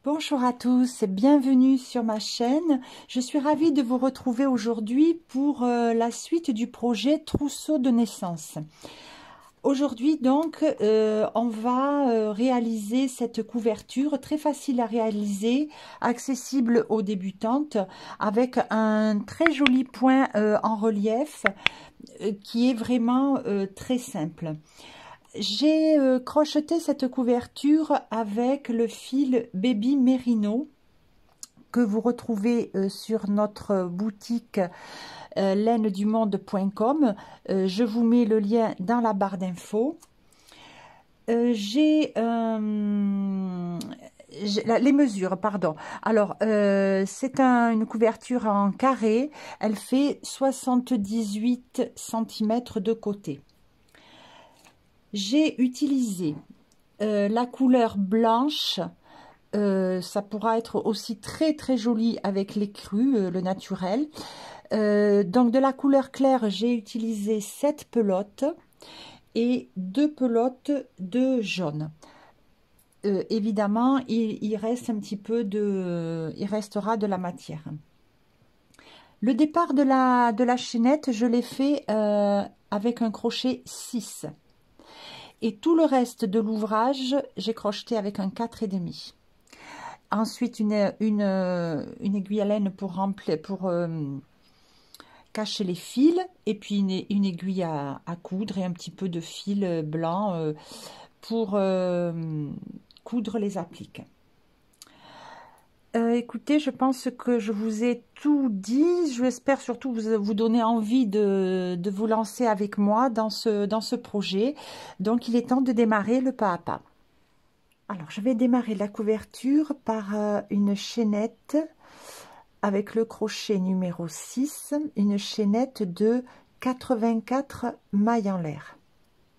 Bonjour à tous et bienvenue sur ma chaîne. Je suis ravie de vous retrouver aujourd'hui pour la suite du projet Trousseau de naissance. Aujourd'hui donc, on va réaliser cette couverture très facile à réaliser, accessible aux débutantes, avec un très joli point en relief qui est vraiment très simple. J'ai crocheté cette couverture avec le fil Baby Merino que vous retrouvez sur notre boutique lainedumonde.com. Je vous mets le lien dans la barre d'infos. J'ai les mesures, pardon. Alors, c'est une couverture en carré. Elle fait 78 cm de côté. J'ai utilisé la couleur blanche, ça pourra être aussi très joli avec les crus, le naturel. Donc de la couleur claire, j'ai utilisé 7 pelotes et 2 pelotes de jaune. Évidemment, il reste un petit peu il restera de la matière. Le départ de la chaînette, je l'ai fait avec un crochet 6. Et tout le reste de l'ouvrage, j'ai crocheté avec un 4,5. Ensuite, une aiguille à laine pour cacher les fils. Et puis, une aiguille à coudre et un petit peu de fil blanc pour coudre les appliques. Écoutez, je pense que je vous ai tout dit. J'espère surtout vous donner envie de vous lancer avec moi dans ce projet. Donc, il est temps de démarrer le pas à pas. Alors, je vais démarrer la couverture par une chaînette avec le crochet numéro 6, une chaînette de 84 mailles en l'air.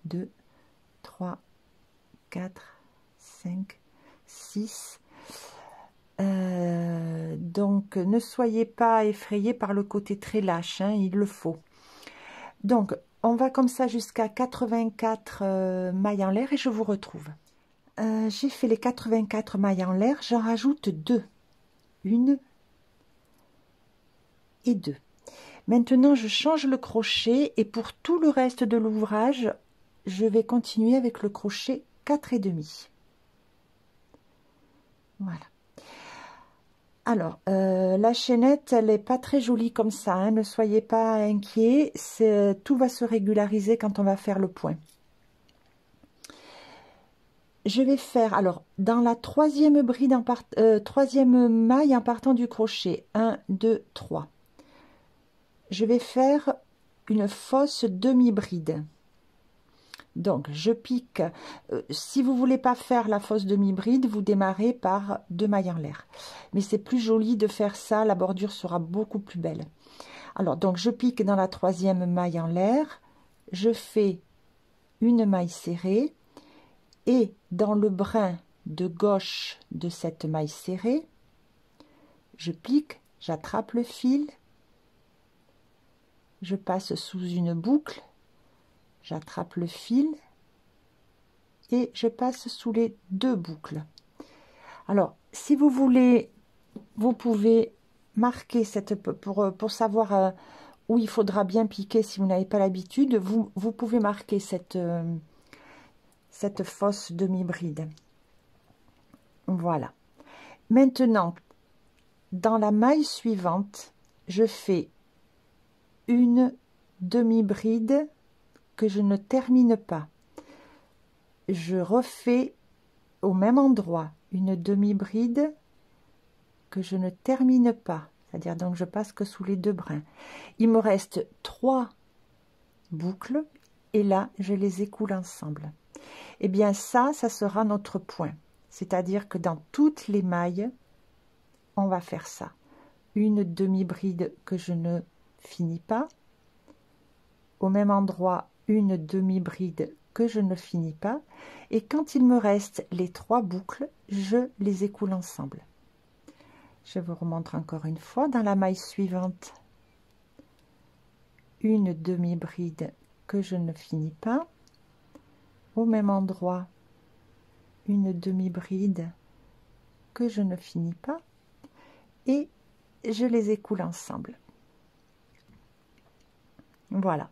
2, 3, 4, 5, 6. Donc, ne soyez pas effrayés par le côté très lâche, hein, il le faut. Donc, on va comme ça jusqu'à 84 mailles en l'air et je vous retrouve. J'ai fait les 84 mailles en l'air, j'en rajoute 2. 1 et 2. Maintenant, je change le crochet et pour tout le reste de l'ouvrage, je vais continuer avec le crochet 4,5. Voilà. Alors, la chaînette, elle n'est pas très jolie comme ça, hein, ne soyez pas inquiets, tout va se régulariser quand on va faire le point. Je vais faire, alors, dans la troisième maille en partant du crochet, 1, 2, 3, je vais faire une fausse demi-bride. Donc, je pique. Si vous ne voulez pas faire la fausse demi-bride, vous démarrez par 2 mailles en l'air. Mais c'est plus joli de faire ça, la bordure sera beaucoup plus belle. Alors, donc, je pique dans la troisième maille en l'air, je fais une maille serrée et dans le brin de gauche de cette maille serrée, je pique, j'attrape le fil, je passe sous une boucle, j'attrape le fil et je passe sous les 2 boucles. Alors, si vous voulez, vous pouvez marquer pour savoir où il faudra bien piquer si vous n'avez pas l'habitude, vous pouvez marquer cette fausse demi-bride. Voilà. Maintenant, dans la maille suivante, je fais une demi-bride que je ne termine pas. Je refais au même endroit une demi-bride que je ne termine pas. C'est-à-dire, donc, je passe que sous les 2 brins. Il me reste 3 boucles et là, je les écoule ensemble. Eh bien, ça sera notre point. C'est-à-dire que dans toutes les mailles, on va faire ça. Une demi-bride que je ne finis pas. Au même endroit, une demi-bride que je ne finis pas. Et quand il me reste les 3 boucles, je les écoule ensemble. Je vous remontre encore une fois. Dans la maille suivante, une demi-bride que je ne finis pas. Au même endroit, une demi-bride que je ne finis pas et je les écoule ensemble. Voilà,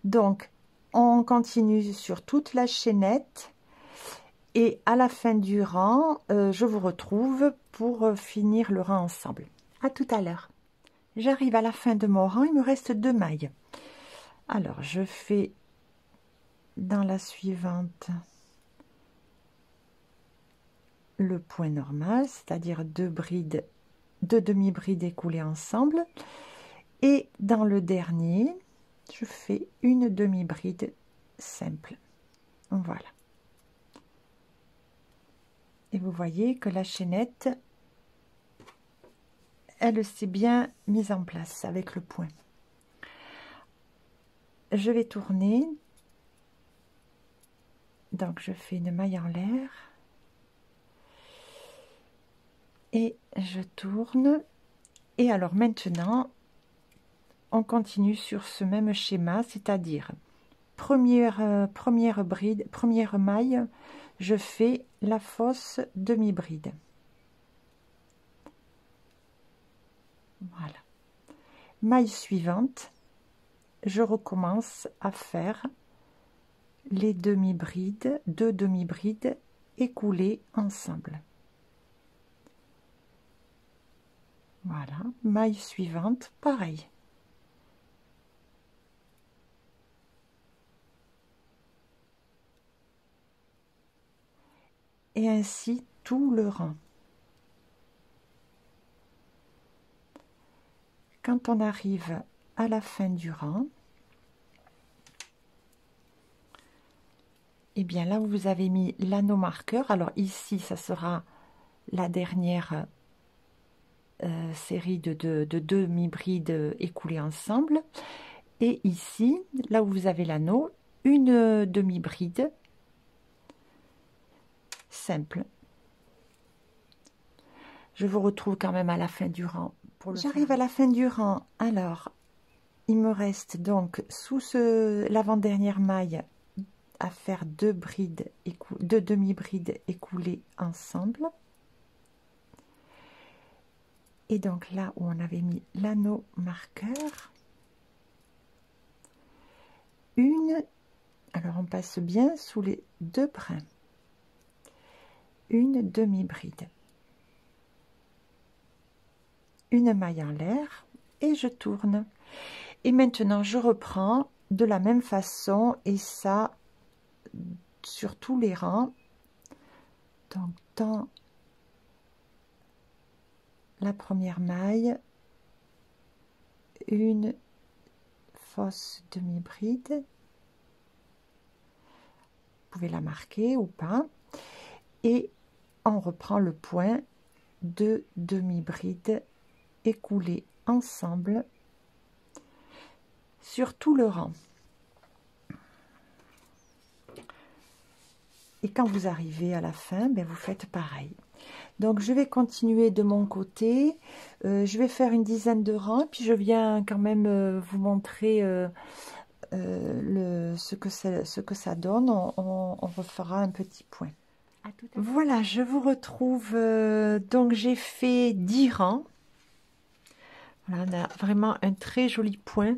donc on continue sur toute la chaînette et à la fin du rang, je vous retrouve pour finir le rang ensemble. À tout à l'heure. J'arrive à la fin de mon rang, il me reste 2 mailles. Alors je fais dans la suivante le point normal, c'est-à-dire 2 brides, 2 demi-brides écoulées ensemble, et dans le dernier je fais une demi-bride simple. Voilà, et vous voyez que la chaînette, elle s'est bien mise en place avec le point. Je vais tourner, donc je fais une maille en l'air et je tourne. Et alors maintenant on continue sur ce même schéma, c'est-à-dire première bride, première maille, je fais la fausse demi-bride. Voilà, maille suivante, je recommence à faire les demi-brides, 2 demi-brides écoulées ensemble. Voilà, maille suivante, pareil. Et ainsi tout le rang. Quand on arrive à la fin du rang, et bien là où vous avez mis l'anneau marqueur, alors ici ça sera la dernière série de demi-brides écoulées ensemble, et ici là où vous avez l'anneau, une demi-bride simple. Je vous retrouve quand même à la fin du rang. J'arrive à la fin du rang, alors il me reste donc sous l'avant-dernière maille à faire 2 brides, 2 demi-brides écoulées ensemble. Et donc là où on avait mis l'anneau marqueur, alors on passe bien sous les 2 brins, une demi-bride, une maille en l'air et je tourne. Et maintenant je reprends de la même façon, et ça sur tous les rangs. Donc dans la première maille, une fausse demi-bride, vous pouvez la marquer ou pas, et on reprend le point, 2 demi-brides écoulées ensemble sur tout le rang. Et quand vous arrivez à la fin, ben vous faites pareil. Donc je vais continuer de mon côté, je vais faire une dizaine de rangs, puis je viens quand même vous montrer ce que ça donne. On refera un petit point. Voilà, je vous retrouve, donc j'ai fait 10 rangs. Voilà, on a vraiment un très joli point.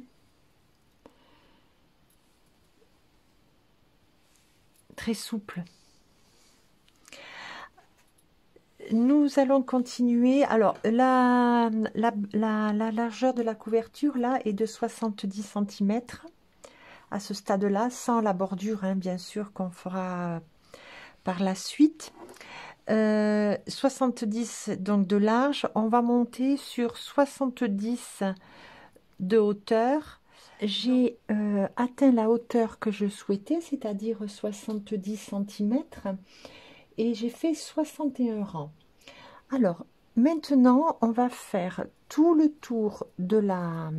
Très souple. Nous allons continuer. Alors, la largeur de la couverture, là, est de 70 cm à ce stade-là, sans la bordure, hein, bien sûr, qu'on fera par la suite. 70 donc de large. On va monter sur 70 de hauteur. J'ai atteint la hauteur que je souhaitais, c'est-à-dire 70 cm, et j'ai fait 61 rangs. Alors, maintenant, on va faire tout le tour de la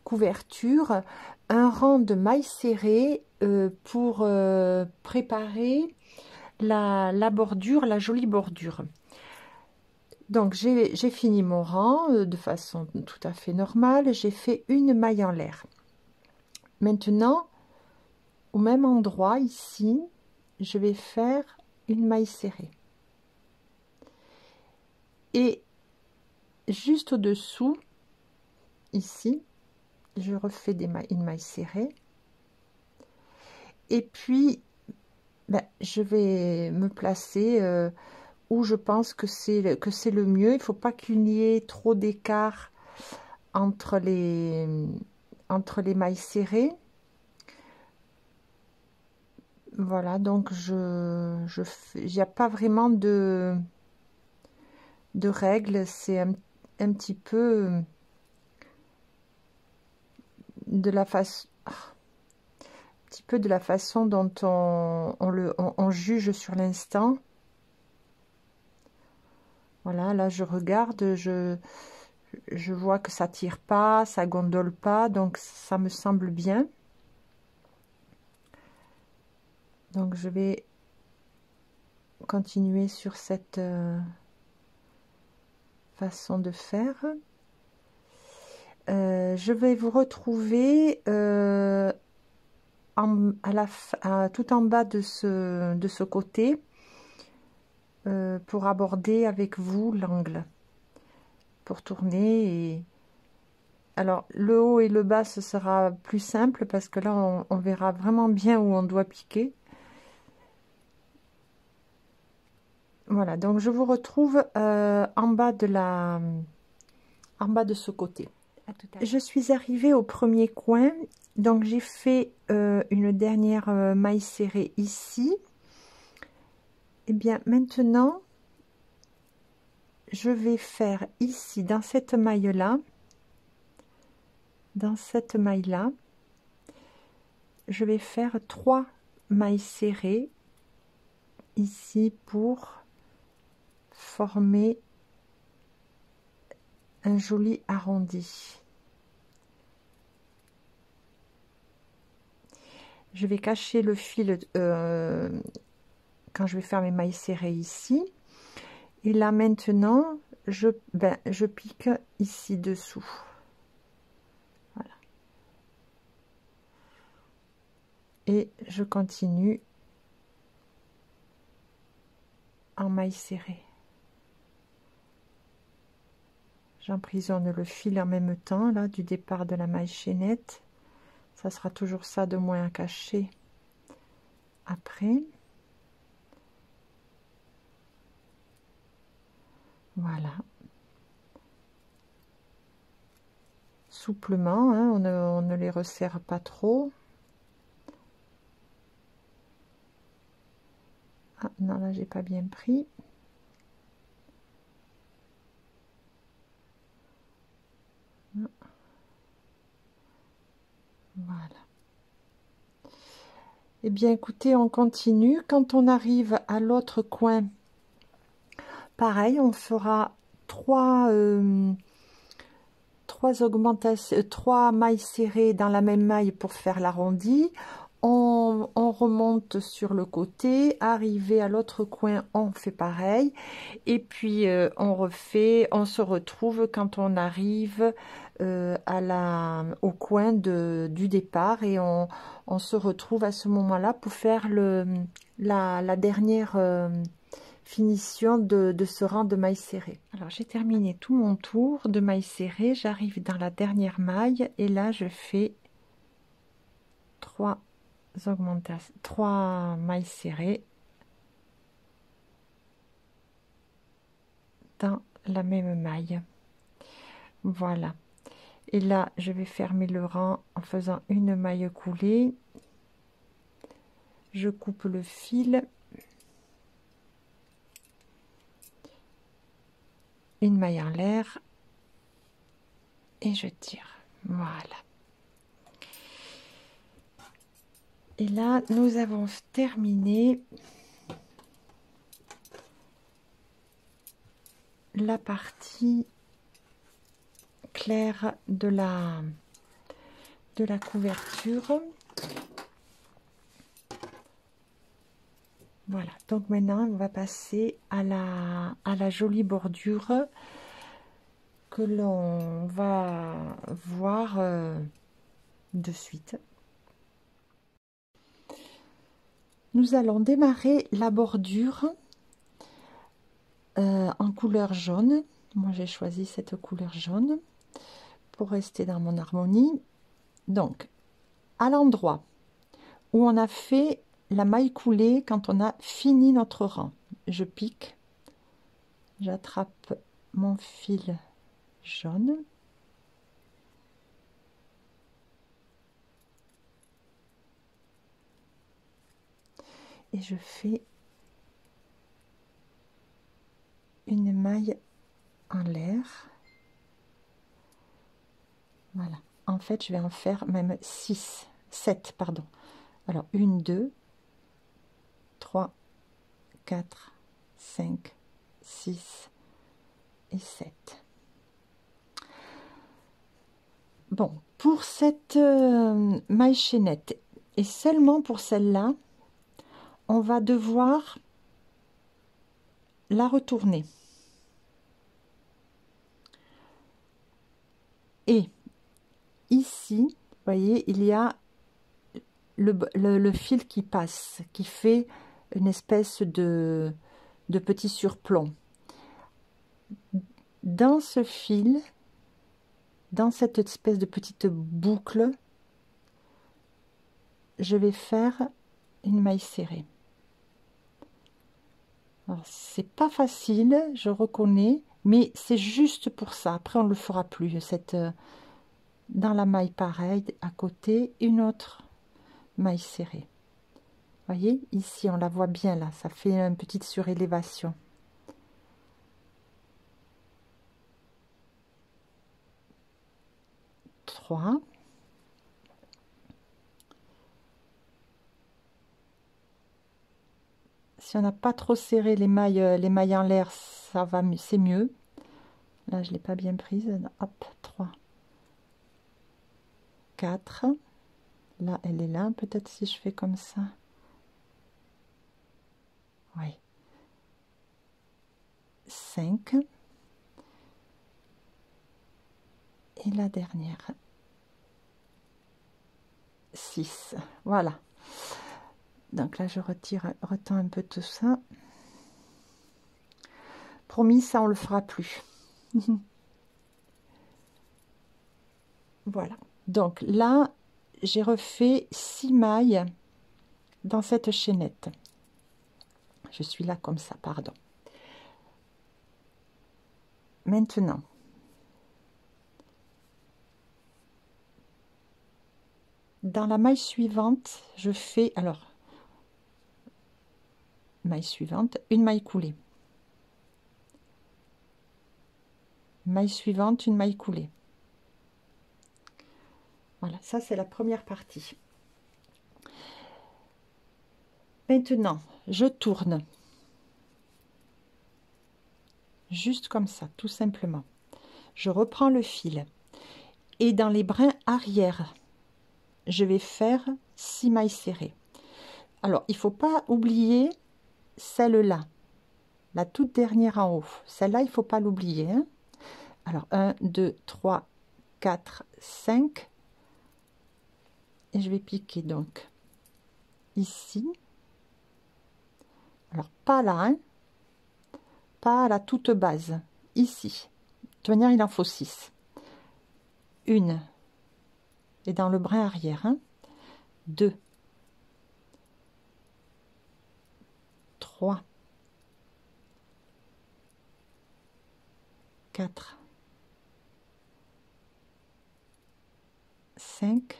couverture, un rang de mailles serrées pour préparer la bordure, la jolie bordure. Donc, j'ai fini mon rang de façon tout à fait normale. J'ai fait une maille en l'air. Maintenant, au même endroit, ici, je vais faire une maille serrée. Et juste au-dessous, ici, je refais une maille serrée. Et puis, je vais me placer où je pense que c'est le mieux. Il ne faut pas qu'il y ait trop d'écart entre les mailles serrées. Voilà, donc il n'y a pas vraiment de règles, c'est un petit peu de la façon dont on juge sur l'instant. Voilà, là je regarde, je vois que ça tire pas, ça gondole pas, donc ça me semble bien. Donc je vais continuer sur cette façon de faire. Je vais vous retrouver tout en bas de ce côté pour aborder avec vous l'angle, pour tourner. Et alors le haut et le bas, ce sera plus simple parce que là on verra vraiment bien où on doit piquer. Voilà, donc je vous retrouve en bas de ce côté. Je suis arrivée au premier coin, donc j'ai fait une dernière maille serrée ici. Et bien maintenant, je vais faire ici dans cette maille là, je vais faire 3 mailles serrées ici pour former un joli arrondi. Je vais cacher le fil quand je vais faire mes mailles serrées ici. Et là maintenant, je pique ici dessous. Voilà. Et je continue en maille serrée. J'emprisonne le fil en même temps là du départ de la maille chaînette. Ça sera toujours ça de moins à cacher après. Voilà. Souplement, hein, on ne les resserre pas trop. Ah non, là j'ai pas bien pris. Voilà. Eh bien écoutez, on continue. Quand on arrive à l'autre coin, pareil, on fera 3 mailles serrées dans la même maille pour faire l'arrondi. On remonte sur le côté, arrivé à l'autre coin, on fait pareil. Et puis on se retrouve quand on arrive au coin du départ, et on se retrouve à ce moment-là pour faire la dernière finition de ce rang de mailles serrées. Alors j'ai terminé tout mon tour de mailles serrées, j'arrive dans la dernière maille et là je fais 3 mailles serrées dans la même maille. Voilà, et là je vais fermer le rang en faisant une maille coulée. Je coupe le fil, une maille en l'air et je tire. Voilà, et là nous avons terminé la partie claire de la couverture. Voilà, donc maintenant on va passer à la jolie bordure que l'on va voir de suite. Nous allons démarrer la bordure en couleur jaune. Moi, j'ai choisi cette couleur jaune pour rester dans mon harmonie. Donc, à l'endroit où on a fait la maille coulée, quand on a fini notre rang, je pique, j'attrape mon fil jaune et je fais une maille en l'air. Voilà, en fait je vais en faire même 7 pardon. Alors 1 2 3 4 5 6 et 7. Bon, pour cette maille chaînette et seulement pour celle-là, on va devoir la retourner. Et ici, vous voyez, il y a le fil qui passe, qui fait une espèce de petit surplomb. Dans ce fil, dans cette espèce de petite boucle, je vais faire une maille serrée. Alors, c'est pas facile, je reconnais, mais c'est juste pour ça. Après, on ne le fera plus. Dans la maille pareille, à côté, une autre maille serrée. Vous voyez, ici, on la voit bien là, ça fait une petite surélévation. Trois. Si on n'a pas trop serré les mailles en l'air, ça va, c'est mieux. Là, je ne l'ai pas bien prise. Hop, 3, 4. Là, elle est là. Peut-être si je fais comme ça. Oui. 5. Et la dernière. 6. Voilà. Donc là, je retends un peu tout ça. Promis, ça, on le fera plus. Voilà. Donc là, j'ai refait 6 mailles dans cette chaînette. Je suis là comme ça, pardon. Maintenant, dans la maille suivante, je fais, alors, maille suivante, une maille coulée. Maille suivante, une maille coulée. Voilà, ça c'est la première partie. Maintenant, je tourne. Juste comme ça, tout simplement. Je reprends le fil. Et dans les brins arrière, je vais faire 6 mailles serrées. Alors, il ne faut pas oublier celle-là, la toute dernière en haut. Celle-là, il ne faut pas l'oublier. Hein. Alors, 1, 2, 3, 4, 5. Et je vais piquer donc ici. Alors, pas là, hein, pas à la toute base, ici. De toute manière, il en faut 6. Une. Et dans le brin arrière, hein. 2. 3. 4. 5.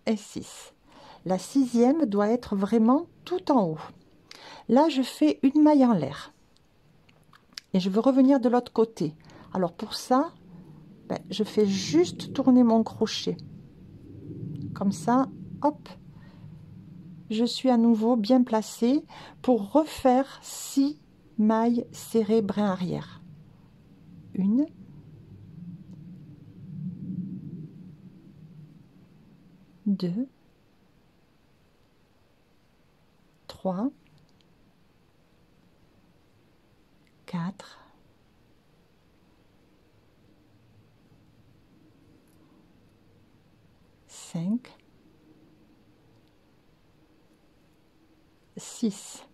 Et 6. La 6e doit être vraiment tout en haut. Là, je fais une maille en l'air. Et je veux revenir de l'autre côté. Alors pour ça, je fais juste tourner mon crochet. Comme ça, hop, je suis à nouveau bien placée pour refaire 6 mailles serrées brin arrière. 1, 2, 3, 4, 5, 6.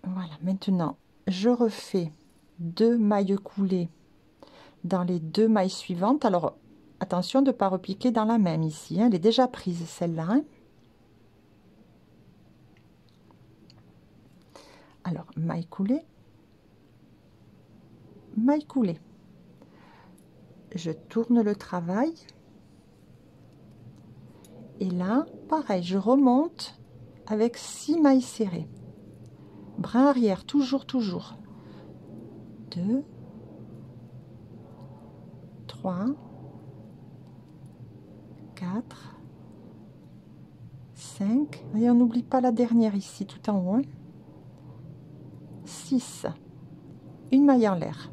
Voilà, maintenant je refais 2 mailles coulées dans les 2 mailles suivantes. Alors attention de ne pas repiquer dans la même ici, hein. Elle est déjà prise celle-là, hein. Alors maille coulée, maille coulée, je tourne le travail et là pareil, je remonte avec 6 mailles serrées, brin arrière, toujours 2, 3, 4, 5, et on n'oublie pas la dernière ici tout en haut, hein. 6, une maille en l'air,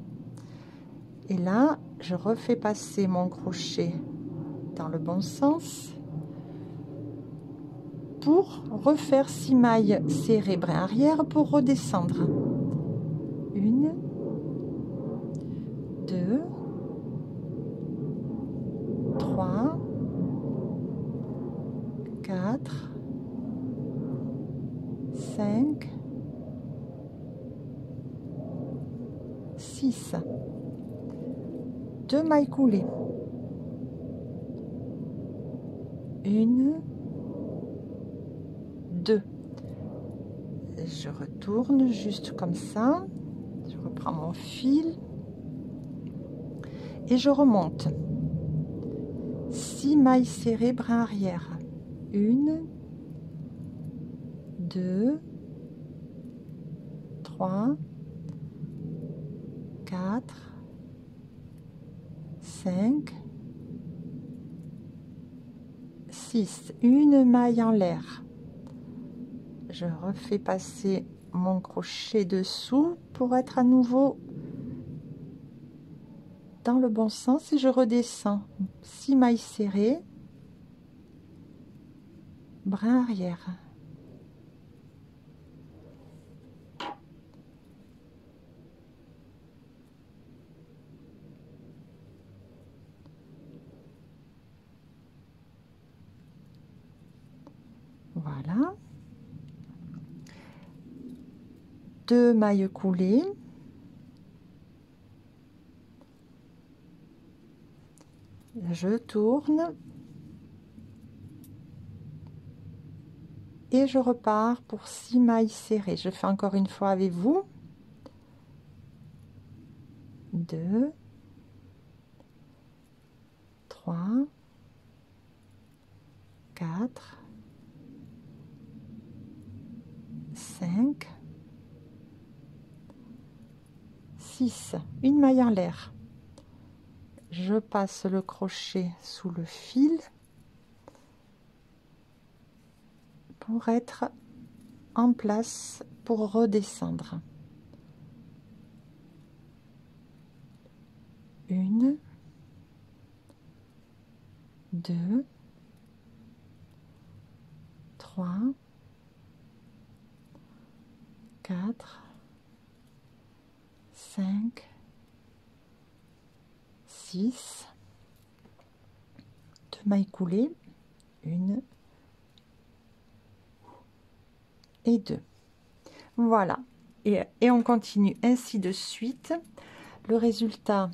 et là je refais passer mon crochet dans le bon sens pour refaire 6 mailles serrées brin arrière pour redescendre. 1, 2, 3, 4, 5, 6, 2 mailles coulées, 1, 2, je retourne juste comme ça, je reprends mon fil et je remonte 6 mailles serrées brin arrière, 1, 2, 3, 4, 5, 6, une maille en l'air, je refais passer mon crochet dessous pour être à nouveau dans le bon sens et je redescends 6 mailles serrées brin arrière, voilà, 2 mailles coulées, je tourne et je repars pour 6 mailles serrées. Je fais encore une fois avec vous, 2, 3, 4, 5, 6, une maille en l'air, je passe le crochet sous le fil pour être en place pour redescendre, 1, 2, 3, 4, 5, 6, 2 mailles coulées, 1 et 2. Voilà, et on continue ainsi de suite. Le résultat,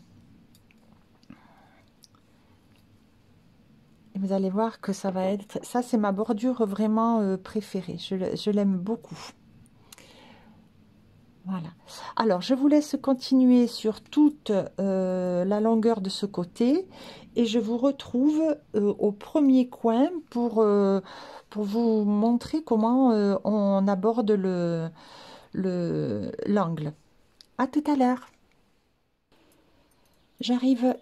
vous allez voir que ça va être, ça c'est ma bordure vraiment préférée, je l'aime beaucoup. Voilà, alors je vous laisse continuer sur toute la longueur de ce côté et je vous retrouve au premier coin pour vous montrer comment on aborde l'angle. À tout à l'heure. J'arrive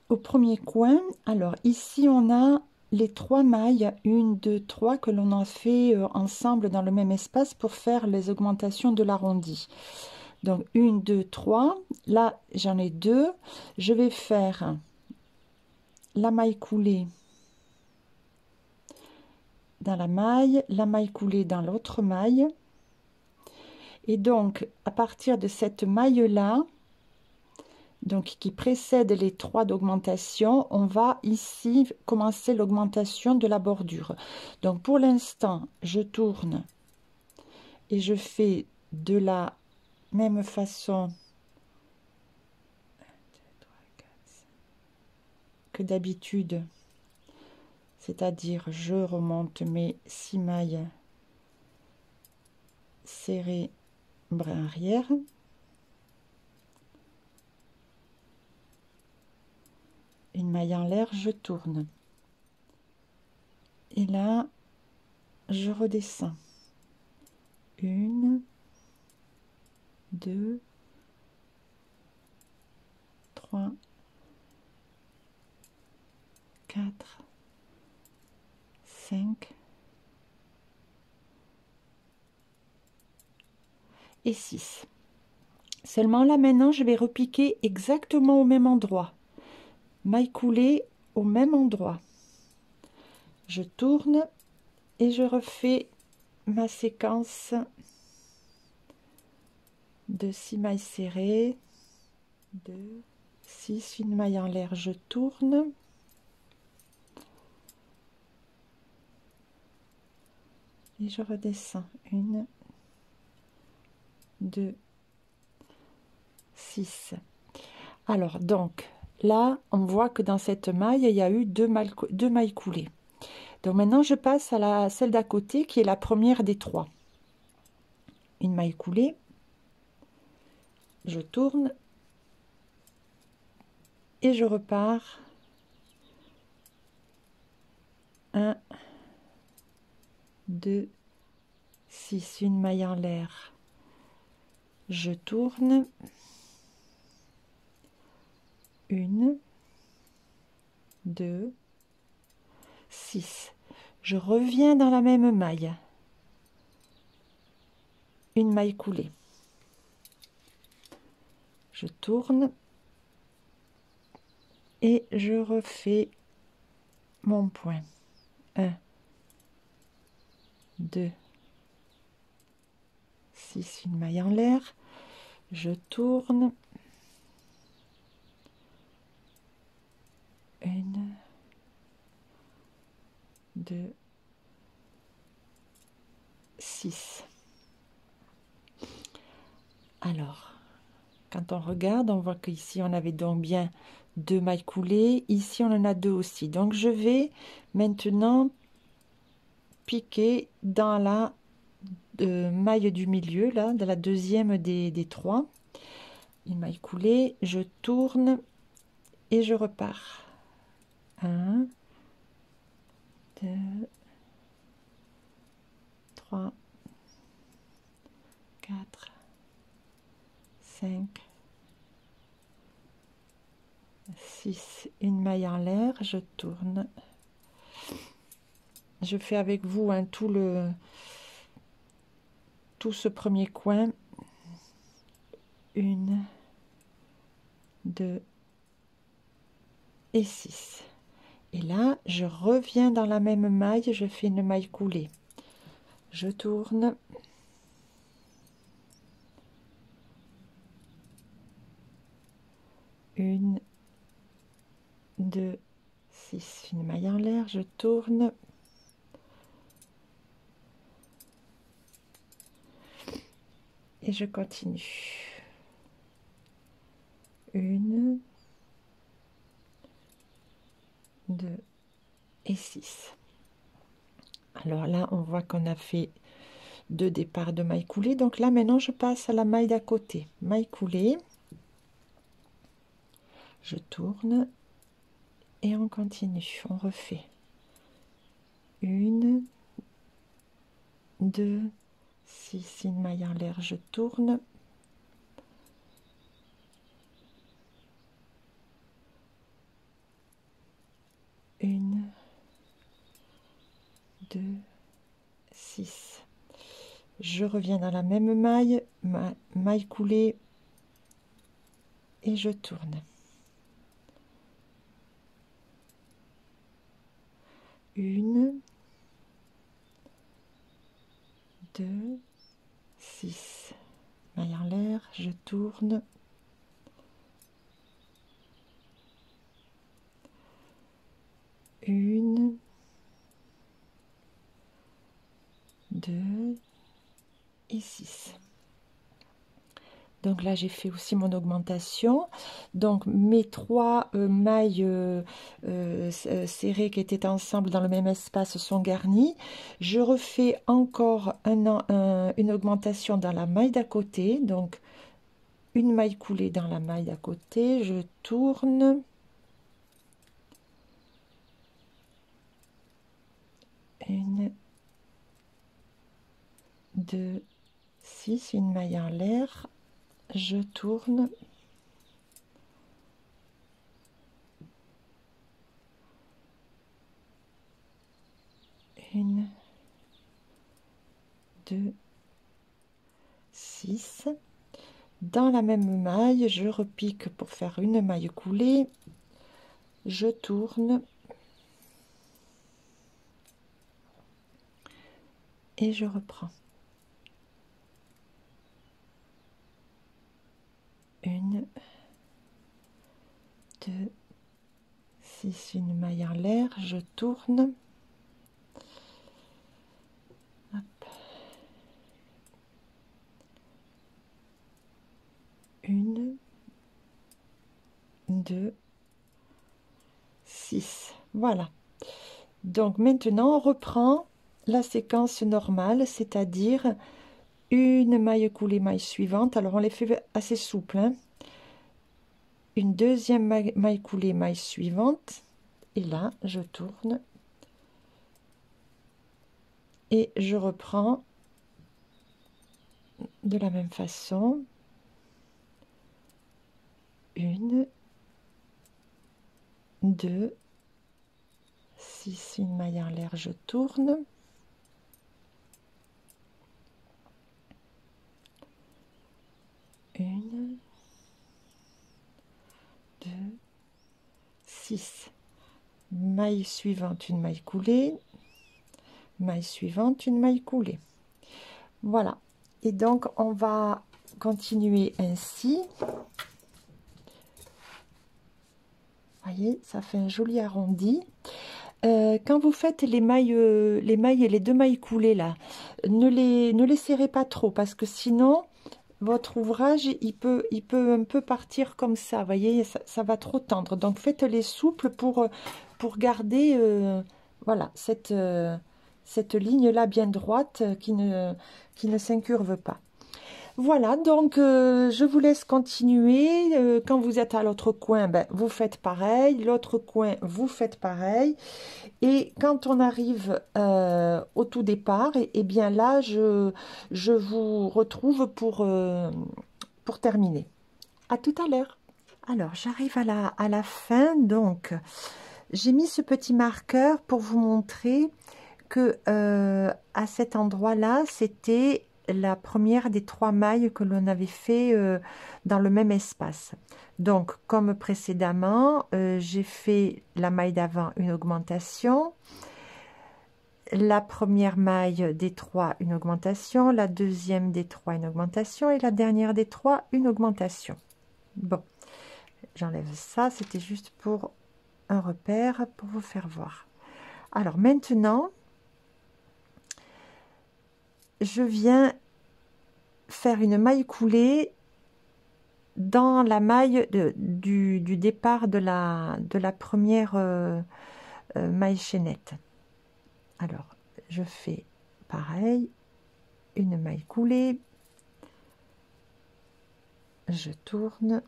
au premier coin. Alors ici on a les 3 mailles 1, 2, 3 que l'on a fait ensemble dans le même espace pour faire les augmentations de l'arrondi. Donc 1, 2, 3, là j'en ai 2, je vais faire la maille coulée dans la maille coulée dans l'autre maille, et donc à partir de cette maille là donc qui précède les 3 d'augmentation, on va ici commencer l'augmentation de la bordure. Donc pour l'instant, je tourne et je fais de la même façon que d'habitude, c'est-à-dire je remonte mes 6 mailles serrées brin arrière, une maille en l'air, je tourne et là je redescends, 1, 2, 3, 4, 5 et 6. Seulement là maintenant je vais repiquer exactement au même endroit, maille coulée au même endroit, je tourne et je refais ma séquence de 6 mailles serrées, 2, 6, une maille en l'air, je tourne et je redescends, 1, 2, 6. Alors donc là on voit que dans cette maille il y a eu deux mailles coulées. Donc maintenant je passe à celle d'à côté qui est la première des 3. Une maille coulée, je tourne et je repars, 1, 2, 6, une maille en l'air, je tourne, 1, 2, 6, je reviens dans la même maille, une maille coulée, je tourne et je refais mon point, 1, 2, 6, une maille en l'air, je tourne, 1, 2, 6. Alors, quand on regarde, on voit qu'ici on avait donc bien 2 mailles coulées, ici on en a 2 aussi. Donc je vais maintenant piquer dans la maille du milieu, là, de la deuxième des 3. Une maille coulée, je tourne et je repars. 1, 2, 3, 4, 5, 6, une maille en l'air, je tourne. Je fais avec vous tout ce premier coin. 1, 2 et 6. Et là, je reviens dans la même maille, je fais une maille coulée. Je tourne. 1, 2, 6, une maille en l'air, je tourne. Et je continue. 1, 2 et 6. Alors là, on voit qu'on a fait 2 départs de mailles coulées. Donc là, maintenant, je passe à la maille d'à côté. Maille coulée. Je tourne. Et on continue. On refait. 1, 2, 6, une maille en l'air, je tourne. 1, 2, 6. Je reviens dans la même maille, maille coulée, et je tourne. 1, 2, 6. Maille en l'air, je tourne. 2 et 6. Donc là, j'ai fait aussi mon augmentation. Donc mes 3 mailles serrées qui étaient ensemble dans le même espace sont garnies. Je refais encore une augmentation dans la maille d'à côté. Donc une maille coulée dans la maille d'à côté. Je tourne. Une, 2, 6, une maille en l'air. Je tourne. Une, 2, 6. Dans la même maille, je repique pour faire une maille coulée. Je tourne. Et je reprends. Une, 2, 6, une maille en l'air, je tourne. Hop. Une, 2, 6. Voilà. Donc maintenant, on reprend la séquence normale, c'est-à-dire une maille coulée, maille suivante. Alors on les fait assez souples, hein. Une deuxième maille coulée, maille suivante. Et là, je tourne. Et je reprends de la même façon. Une, 2, 6, une maille en l'air, je tourne. Une, 2, 6. Maille suivante, une maille coulée. Maille suivante, une maille coulée. Voilà. Et donc, on va continuer ainsi. Vous voyez, ça fait un joli arrondi. Quand vous faites les mailles et les 2 mailles coulées là, ne les serrez pas trop parce que sinon votre ouvrage il peut un peu partir comme ça. Vous voyez, ça va trop tendre. Donc faites-les souples pour garder voilà cette ligne là bien droite qui ne s'incurve pas. Voilà, donc je vous laisse continuer. Quand vous êtes à l'autre coin, ben, vous faites pareil. L'autre coin, vous faites pareil. Et quand on arrive au tout départ, et bien là, je vous retrouve pour terminer. À tout à l'heure. Alors, j'arrive à la fin. Donc, j'ai mis ce petit marqueur pour vous montrer que à cet endroit-là, c'était la première des 3 mailles que l'on avait fait dans le même espace. Donc, comme précédemment, j'ai fait la maille d'avant une augmentation, la première maille des 3 une augmentation, la deuxième des 3 une augmentation et la dernière des 3 une augmentation. Bon, j'enlève ça, c'était juste pour un repère pour vous faire voir. Alors maintenant, je viens faire une maille coulée dans la maille du départ de la première maille chaînette. Alors, je fais pareil, une maille coulée, je tourne,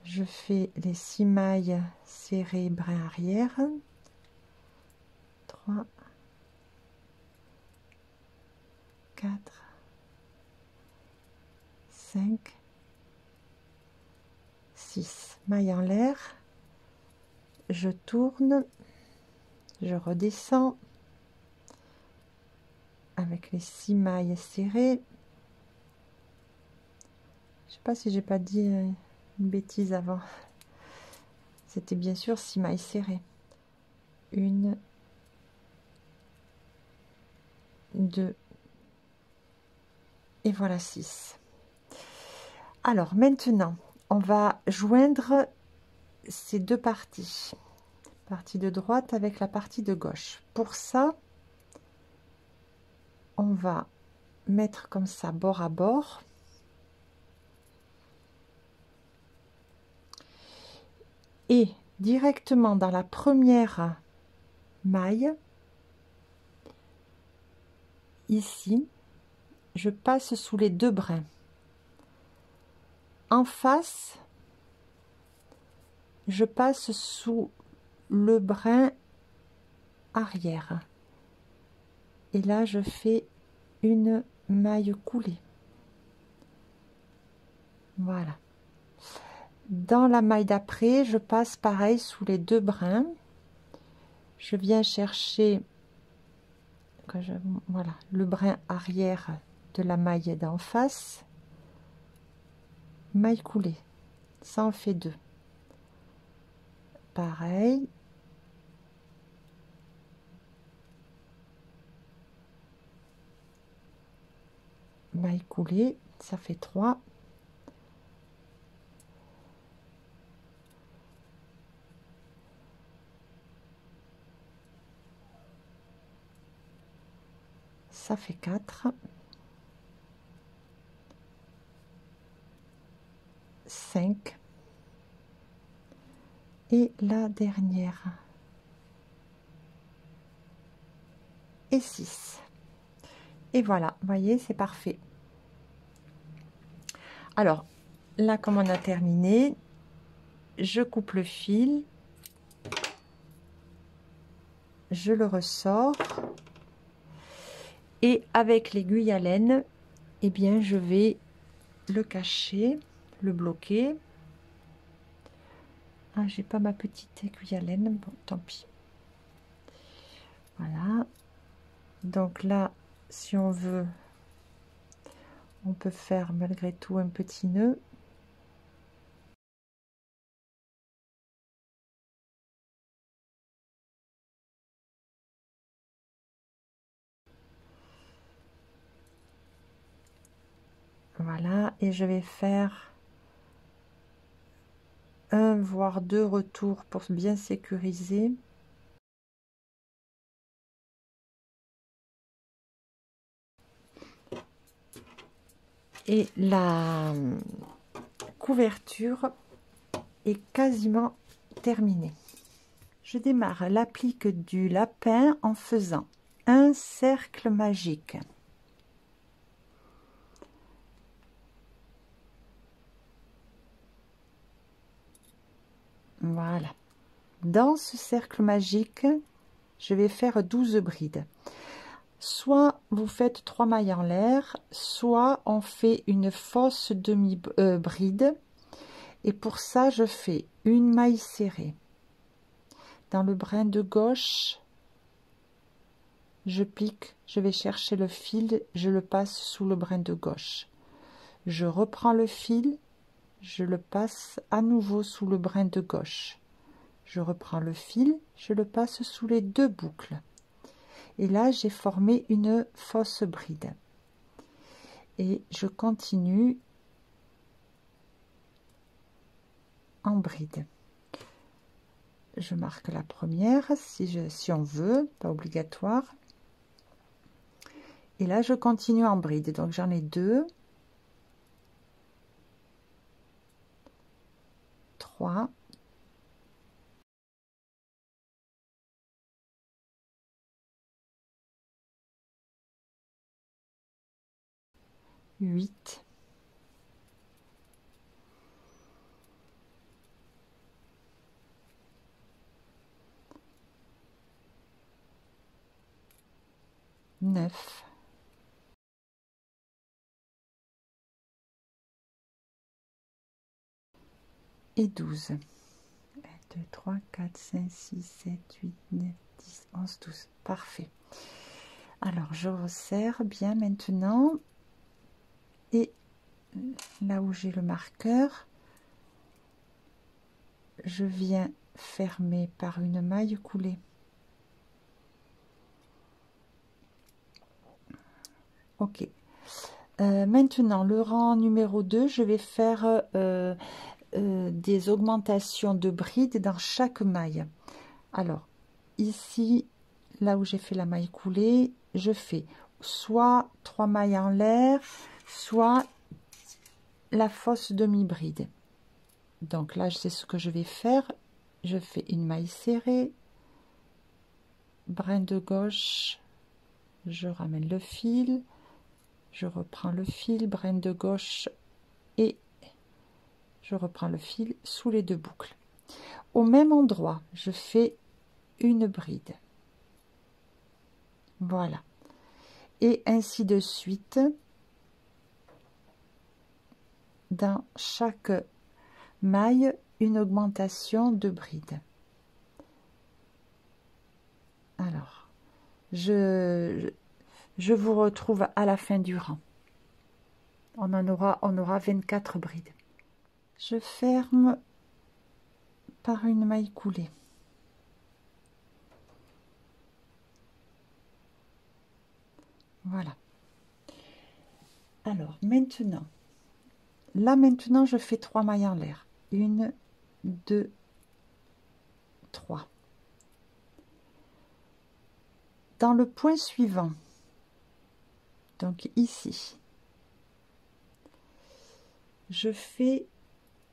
je fais les 6 mailles serrées brin arrière, 3, 4, 5, 6 mailles en l'air, je tourne, je redescends avec les 6 mailles serrées. Je sais pas si j'ai pas dit une bêtise avant. C'était bien sûr 6 mailles serrées. 1, 2 et voilà 6. Alors maintenant, on va joindre ces 2 parties. partie de droite avec la partie de gauche. Pour ça, on va mettre comme ça bord à bord. Et directement dans la première maille, ici, je passe sous les deux brins. En face, je passe sous le brin arrière. Et là, je fais une maille coulée. Voilà. Dans la maille d'après, je passe pareil sous les deux brins. Je viens chercher voilà, le brin arrière de la maille d'en face. Maille coulée. Ça en fait deux. Pareil. Maille coulée, ça fait 3. Ça fait 4. 5. Et la dernière. Et 6. Et voilà, vous voyez, c'est parfait. Alors, là, comme on a terminé, je coupe le fil. Je le ressors. Et avec l'aiguille à laine, eh bien, je vais le cacher, le bloquer. Ah, j'ai pas ma petite aiguille à laine. Bon, tant pis. Voilà. Donc là, si on veut, on peut faire malgré tout un petit nœud. Voilà, et je vais faire un voire deux retours pour bien sécuriser. Et la couverture est quasiment terminée. Je démarre l'applique du lapin en faisant un cercle magique. Voilà. Dans ce cercle magique, je vais faire 12 brides. Soit vous faites 3 mailles en l'air, soit on fait une fausse demi-bride. Et pour ça, je fais une maille serrée. Dans le brin de gauche, je pique, je vais chercher le fil, je le passe sous le brin de gauche. Je reprends le fil, je le passe à nouveau sous le brin de gauche. Je reprends le fil, je le passe sous les deux boucles. Et là, j'ai formé une fausse bride. Et je continue en bride. Je marque la première si on veut, pas obligatoire. Et là, je continue en bride. Donc, j'en ai 2, 3, 8, 9, 12. 1, 2, 3, 4, 5, 6, 7, 8, 9, 10, 11, 12. Parfait. Alors, je resserre bien maintenant. Et là où j'ai le marqueur, je viens fermer par une maille coulée. Ok. Maintenant, le rang numéro 2, je vais faire des augmentations de brides dans chaque maille. Alors, ici, là où j'ai fait la maille coulée, je fais soit 3 mailles en l'air, soit la fausse demi-bride. Donc là, c'est ce que je vais faire. Je fais une maille serrée, brin de gauche, je ramène le fil, je reprends le fil, brin de gauche et je reprends le fil sous les deux boucles. Au même endroit, je fais une bride. Voilà. Et ainsi de suite dans chaque maille, une augmentation de bride. Alors, je vous retrouve à la fin du rang. On aura 24 brides. Je ferme par une maille coulée. Voilà. Alors maintenant, là maintenant je fais 3 mailles en l'air. 1, 2, 3. Dans le point suivant, donc ici, je fais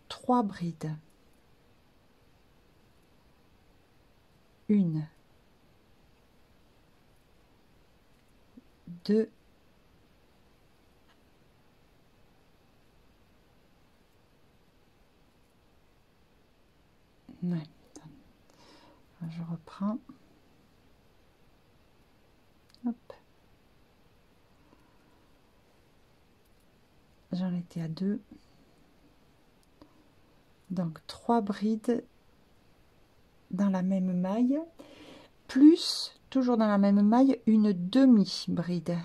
3 brides. 1, 2, 9. Je reprends. Hop. J'en étais à 2. Donc 3 brides dans la même maille, plus, toujours dans la même maille, une demi-bride.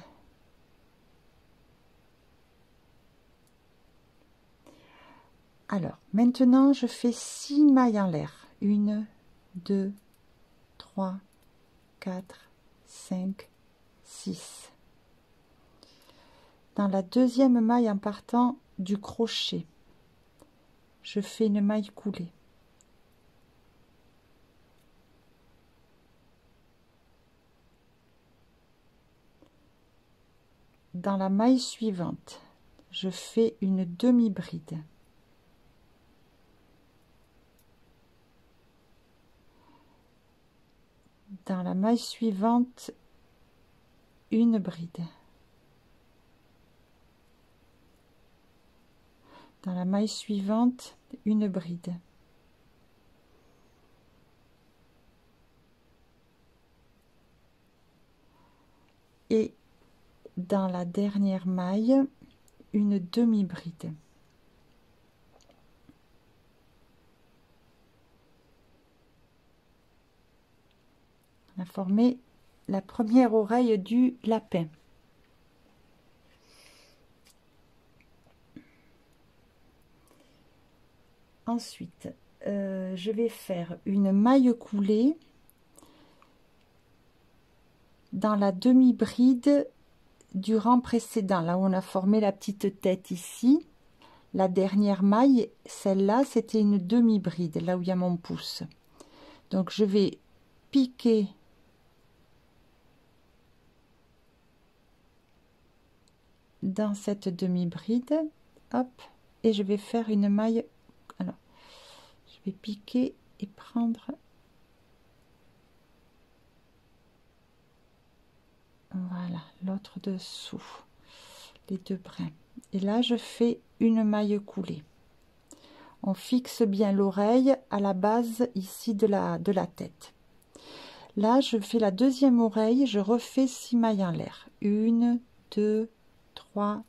Alors, maintenant, je fais 6 mailles en l'air. 1, 2, 3, 4, 5, 6. Dans la deuxième maille en partant du crochet, je fais une maille coulée. Dans la maille suivante, je fais une demi-bride. Dans la maille suivante, une bride. Dans la maille suivante, une bride. Et dans la dernière maille, une demi-bride. On a formé la première oreille du lapin. Ensuite, je vais faire une maille coulée dans la demi-bride du rang précédent, là où on a formé la petite tête ici. La dernière maille, celle-là, c'était une demi-bride, là où il y a mon pouce. Donc je vais piquer dans cette demi-bride, hop, et je vais faire une maille. Alors, je vais piquer et prendre, voilà, l'autre dessous, les deux brins. Et là, je fais une maille coulée. On fixe bien l'oreille à la base ici de la tête. Là, je fais la deuxième oreille, je refais 6 mailles en l'air. 1, 2, 3,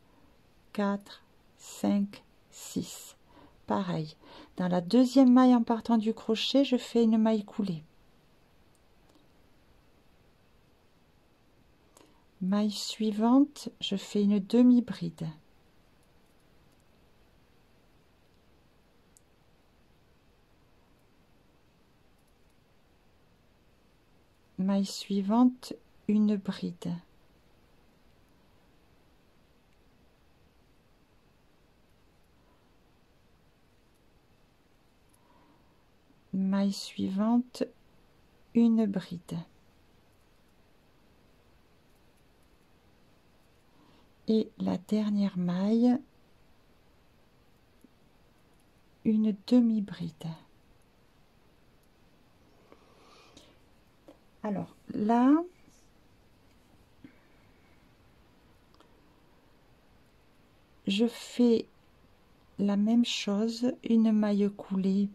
4, 5, 6. Pareil. Dans la deuxième maille en partant du crochet, je fais une maille coulée. Maille suivante, je fais une demi-bride. Maille suivante, une bride. Maille suivante, une bride. Et la dernière maille, une demi-bride. Alors là, je fais la même chose, une maille coulée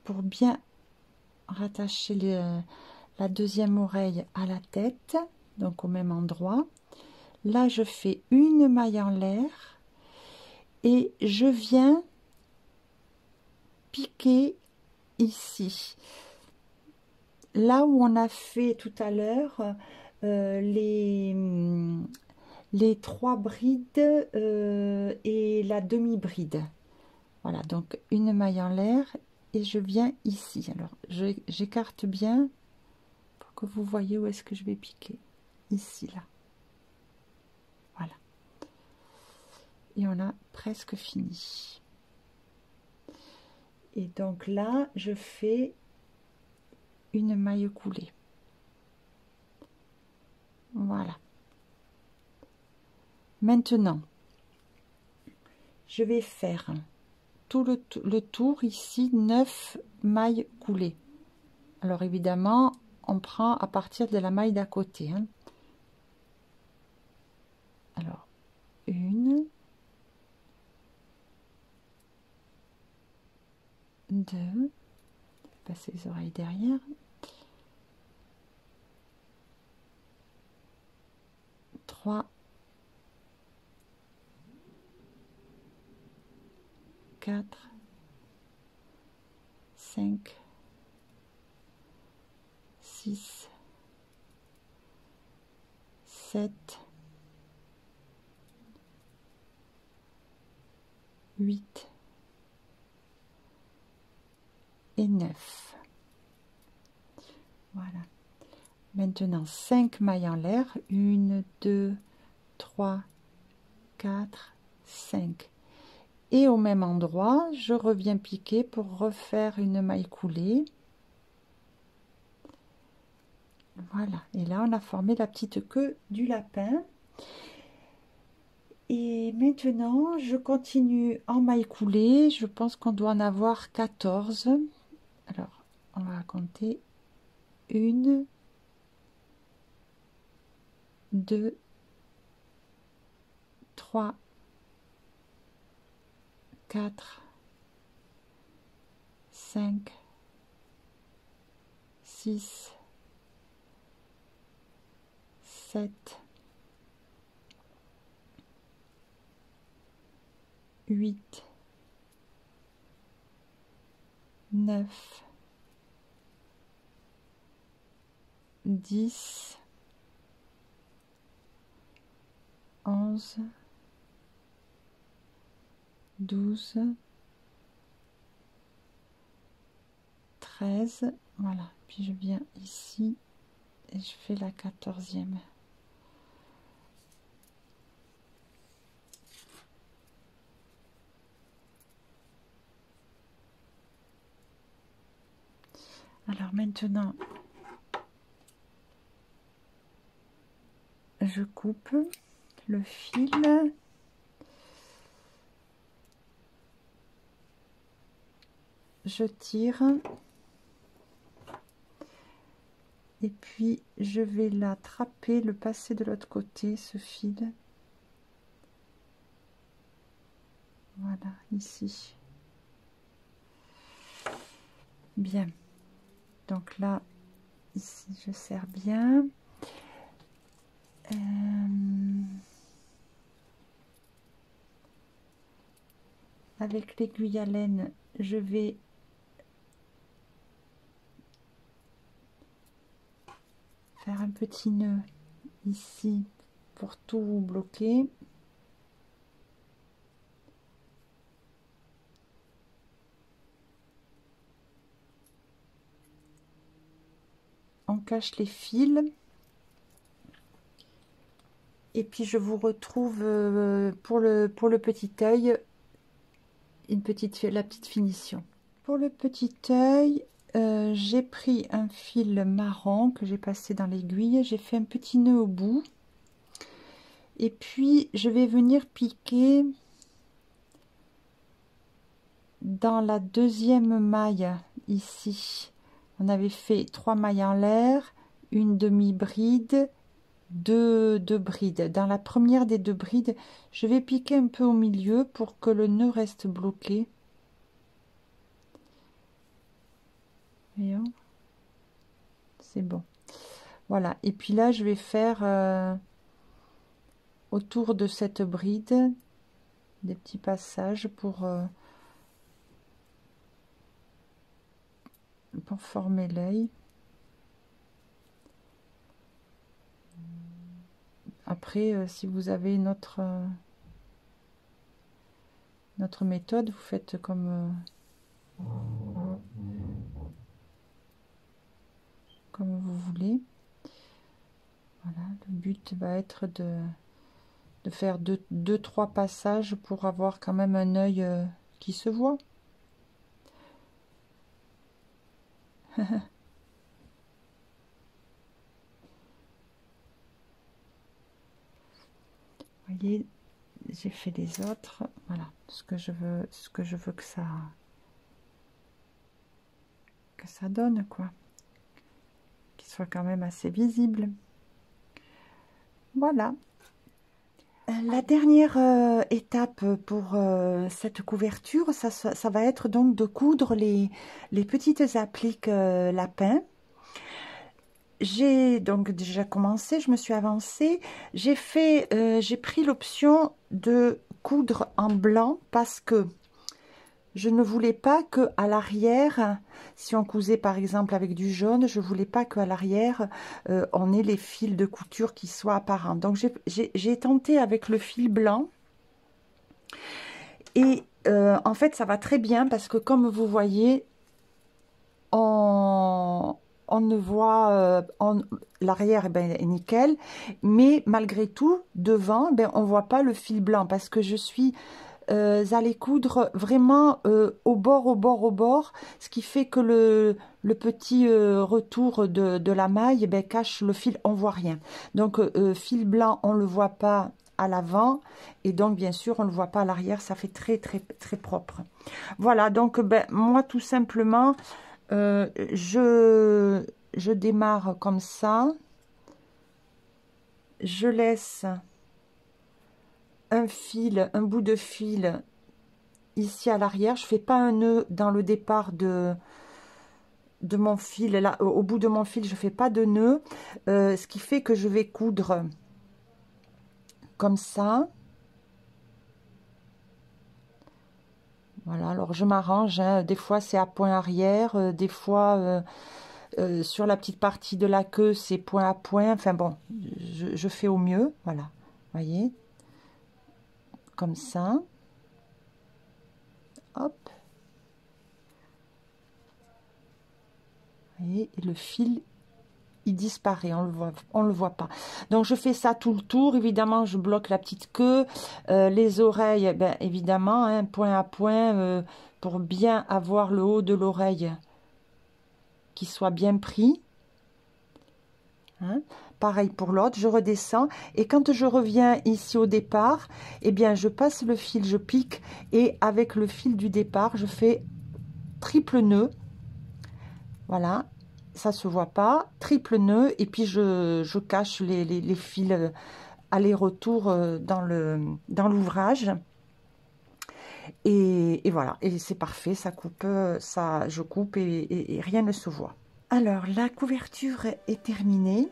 pour bien rattacher la deuxième oreille à la tête, donc au même endroit. Là, je fais une maille en l'air et je viens piquer ici. Là où on a fait tout à l'heure les 3 brides et la demi-bride. Voilà, donc une maille en l'air et je viens ici. Alors, j'écarte bien pour que vous voyez où est-ce que je vais piquer. Ici, là. Voilà. Et on a presque fini. Et donc là, je fais une maille coulée. Voilà. Maintenant, je vais faire tout le tour ici, 9 mailles coulées. Alors évidemment, on prend à partir de la maille d'à côté. Hein. Alors, 1, 2, passer les oreilles derrière. 3, 4, 5, 6, 7, 8 et 9. Voilà. Maintenant 5 mailles en l'air. 1, 2, 3, 4, 5. Et au même endroit, je reviens piquer pour refaire une maille coulée. Voilà. Et là, on a formé la petite queue du lapin. Et maintenant, je continue en maille coulée. Je pense qu'on doit en avoir 14. Alors, on va compter 1, 2, 3, 4, 5, 6, 7, 8, 9, 10, 11, 12, 13, voilà, puis je viens ici et je fais la 14e. Alors maintenant, je coupe le fil. Je tire. Et puis, je vais l'attraper, le passer de l'autre côté, ce fil. Voilà, ici. Bien. Donc là, ici, je serre bien. Avec l'aiguille à laine, je vais faire un petit nœud ici pour tout bloquer. On cache les fils. Et puis je vous retrouve pour le petit œil, la petite finition. Pour le petit œil, j'ai pris un fil marron que j'ai passé dans l'aiguille, j'ai fait un petit nœud au bout et puis je vais venir piquer dans la deuxième maille ici. On avait fait 3 mailles en l'air, une demi-bride, deux brides. Dans la première des 2 brides, je vais piquer un peu au milieu pour que le nœud reste bloqué. Voyons, c'est bon. Voilà, et puis là je vais faire autour de cette bride des petits passages pour former l'œil. Après, si vous avez une autre méthode, vous faites comme vous voulez. Voilà, le but va être de faire 2-3 passages pour avoir quand même un œil qui se voit. Voyez, j'ai fait les autres. Voilà, ce que je veux que ça donne, quoi, qu'il soit quand même assez visible. Voilà. La dernière étape pour cette couverture, ça va être donc de coudre les petites appliques lapin. J'ai donc déjà commencé, je me suis avancée, j'ai pris l'option de coudre en blanc parce que je ne voulais pas que à l'arrière, si on cousait par exemple avec du jaune, je voulais pas qu'à l'arrière on ait les fils de couture qui soient apparents. Donc j'ai tenté avec le fil blanc et en fait ça va très bien parce que comme vous voyez, on ne voit l'arrière est nickel, mais malgré tout devant on voit pas le fil blanc parce que je suis allée coudre vraiment au bord, ce qui fait que le petit retour de la maille cache le fil, on voit rien. Donc fil blanc on le voit pas à l'avant et donc bien sûr on le voit pas à l'arrière, ça fait très propre. Voilà, donc moi tout simplement je démarre comme ça, je laisse un bout de fil ici à l'arrière, je fais pas un nœud dans le départ de mon fil, là au bout de mon fil je fais pas de nœud, ce qui fait que je vais coudre comme ça. Voilà, alors je m'arrange, hein. Des fois c'est à point arrière, des fois sur la petite partie de la queue c'est point à point, enfin bon, je fais au mieux, voilà, voyez, comme ça, hop, voyez, et le fil il disparaît, on le voit pas. Donc je fais ça tout le tour, évidemment je bloque la petite queue, les oreilles, évidemment, hein, point à point, pour bien avoir le haut de l'oreille qui soit bien pris. Hein. Pareil pour l'autre, je redescends et quand je reviens ici au départ, je passe le fil, je pique et avec le fil du départ, je fais triple nœud. Voilà, ça se voit pas, triple nœud et puis je cache les fils aller-retour dans l'ouvrage. Et voilà, et c'est parfait, ça coupe, je coupe et rien ne se voit. Alors la couverture est terminée.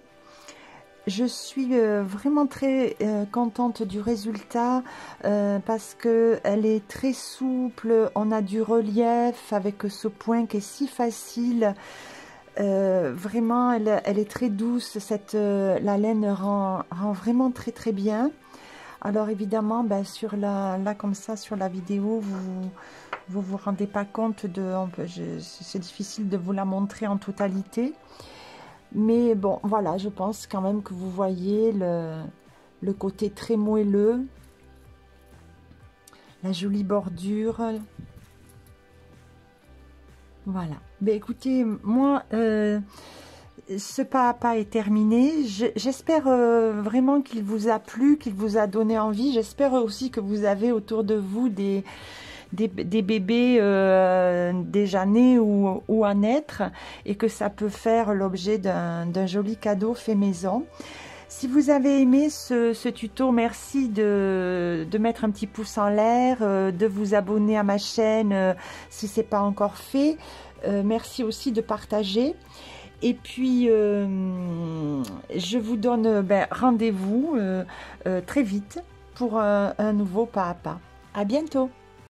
Je suis vraiment très contente du résultat parce que elle est très souple, on a du relief avec ce point qui est si facile. Vraiment, elle est très douce, la laine rend vraiment très bien. Alors évidemment, sur là comme ça sur la vidéo, vous rendez pas compte c'est difficile de vous la montrer en totalité. Mais bon, voilà, je pense quand même que vous voyez le côté très moelleux, la jolie bordure. Voilà. Ben écoutez, moi, ce pas à pas est terminé. J'espère vraiment qu'il vous a plu, qu'il vous a donné envie. J'espère aussi que vous avez autour de vous des bébés déjà nés ou à naître, et que ça peut faire l'objet d'un joli cadeau fait maison. Si vous avez aimé ce tuto, merci de mettre un petit pouce en l'air, de vous abonner à ma chaîne si ce n'est pas encore fait. Merci aussi de partager. Et puis, je vous donne rendez-vous très vite pour un nouveau pas à pas. À bientôt!